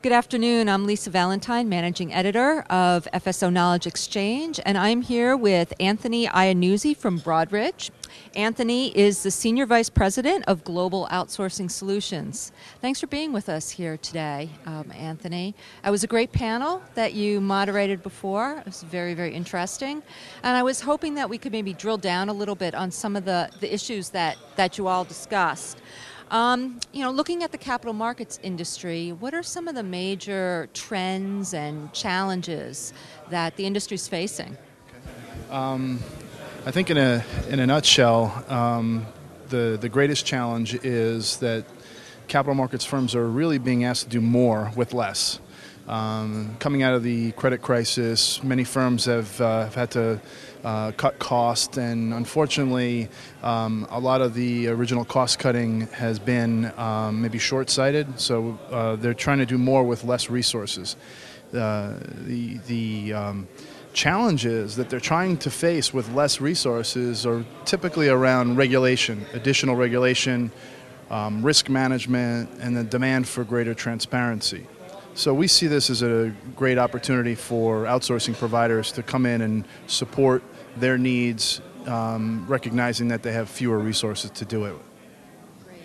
Good afternoon. I'm Lisa Valentine, Managing Editor of FSO Knowledge Exchange, and I'm here with Anthony Iannuzzi from Broadridge. Anthony is the Senior Vice President of Global Outsourcing Solutions. Thanks for being with us here today, Anthony. It was a great panel that you moderated before. It was very, very interesting. And I was hoping that we could maybe drill down a little bit on some of the issues that you all discussed. Looking at the capital markets industry, what are some of the major trends and challenges that the industry is facing? I think in a nutshell, the greatest challenge is that capital markets firms are really being asked to do more with less. Coming out of the credit crisis, many firms have had to cut costs, and unfortunately, a lot of the original cost cutting has been maybe short-sighted. So they're trying to do more with less resources. The challenges that they're trying to face with less resources are typically around regulation, additional regulation, risk management, and the demand for greater transparency. So we see this as a great opportunity for outsourcing providers to come in and support their needs, recognizing that they have fewer resources to do it. Great.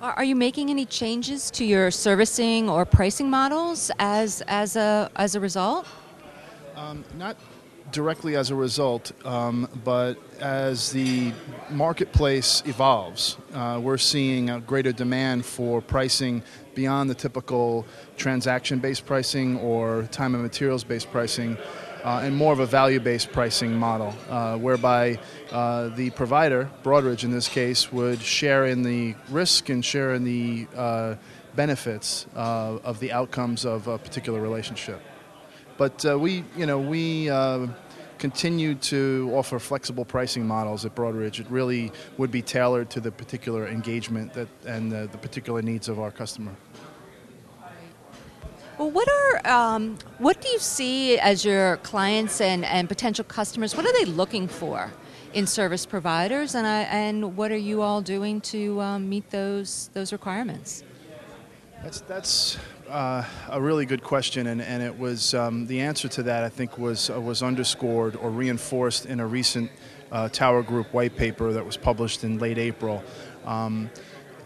Are you making any changes to your servicing or pricing models as a result? Not directly as a result, but as the marketplace evolves, we're seeing a greater demand for pricing beyond the typical transaction-based pricing or time and materials-based pricing, and more of a value-based pricing model, whereby the provider, Broadridge in this case, would share in the risk and share in the benefits of the outcomes of a particular relationship. But we continue to offer flexible pricing models at Broadridge. It really would be tailored to the particular engagement and the particular needs of our customer. Well, what do you see as your clients and potential customers? What are they looking for in service providers, and what are you all doing to meet those requirements? That's a really good question, and it was the answer to that, I think, was underscored or reinforced in a recent Tower Group white paper that was published in late April.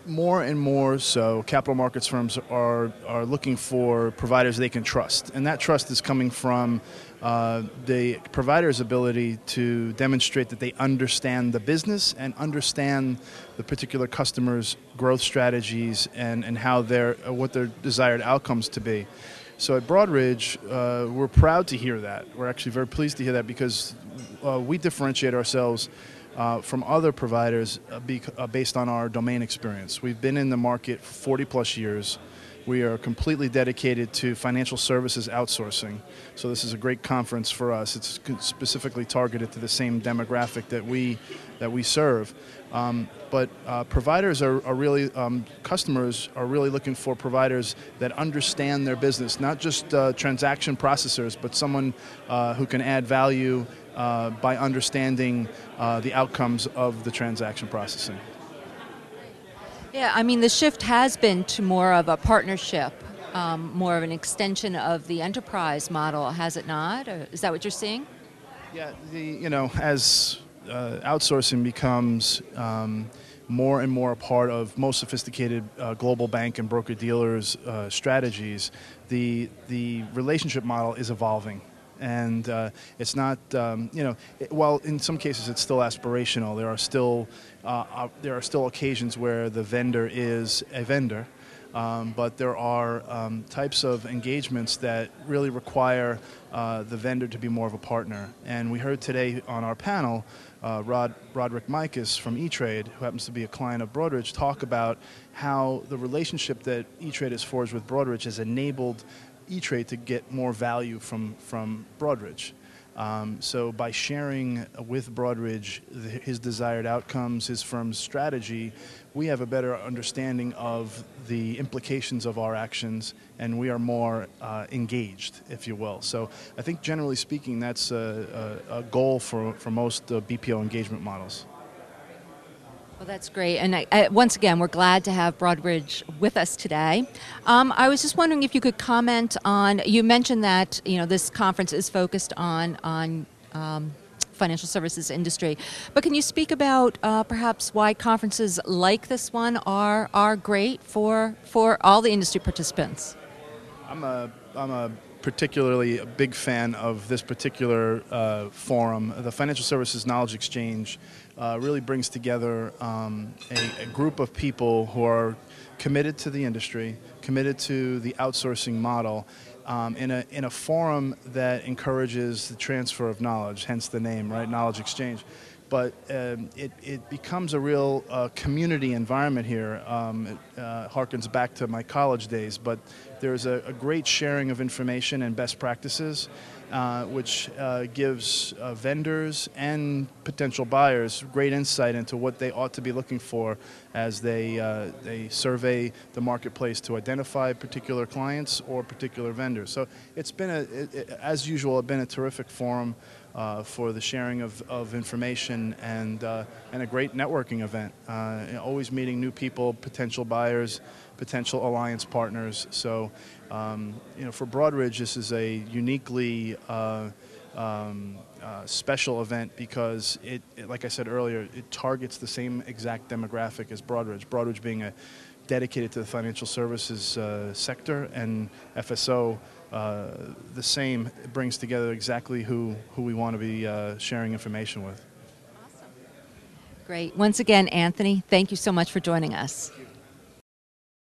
More and more so, capital markets firms are looking for providers they can trust, and that trust is coming from the provider's ability to demonstrate that they understand the business and understand the particular customer's growth strategies and how what their desired outcomes to be. So at Broadridge, we're proud to hear that. We're actually very pleased to hear that because we differentiate ourselves from other providers based on our domain experience. We've been in the market for 40 plus years. We are completely dedicated to financial services outsourcing. So this is a great conference for us. It's specifically targeted to the same demographic that we serve. But providers are really, customers are really looking for providers that understand their business, not just transaction processors, but someone who can add value by understanding the outcomes of the transaction processing. Yeah, I mean, the shift has been to more of a partnership, more of an extension of the enterprise model, has it not? Or is that what you're seeing? Yeah, as outsourcing becomes more and more a part of most sophisticated global bank and broker-dealers' strategies, the relationship model is evolving. And it's not, while in some cases it's still aspirational, there are still occasions where the vendor is a vendor, but there are types of engagements that really require the vendor to be more of a partner. And we heard today on our panel, Roderick Mikas from E-Trade, who happens to be a client of Broadridge, talk about how the relationship that E-Trade has forged with Broadridge has enabled E-Trade to get more value from Broadridge. So by sharing with Broadridge his desired outcomes, his firm's strategy, we have a better understanding of the implications of our actions, and we are more engaged, if you will. So I think generally speaking, that's a goal for most BPO engagement models. Well, that's great. And once again, we're glad to have Broadridge with us today. I was just wondering if you could comment on, you mentioned that this conference is focused on financial services industry, but can you speak about perhaps why conferences like this one are great for all the industry participants? I'm a particularly a big fan of this particular forum. The Financial Services Knowledge Exchange really brings together a group of people who are committed to the industry, committed to the outsourcing model, in a forum that encourages the transfer of knowledge, hence the name, right? Knowledge Exchange. But it becomes a real community environment here. It harkens back to my college days, but there's a great sharing of information and best practices, which gives vendors and potential buyers great insight into what they ought to be looking for as they survey the marketplace to identify particular clients or particular vendors. So it's been, as usual, been a terrific forum for the sharing of information and a great networking event. Always meeting new people, potential buyers, potential alliance partners. So, for Broadridge, this is a uniquely special event because it, like I said earlier, it targets the same exact demographic as Broadridge. Broadridge being dedicated to the financial services sector, and FSO the same. It brings together exactly who we want to be sharing information with. Awesome. Great. Once again, Anthony, thank you so much for joining us.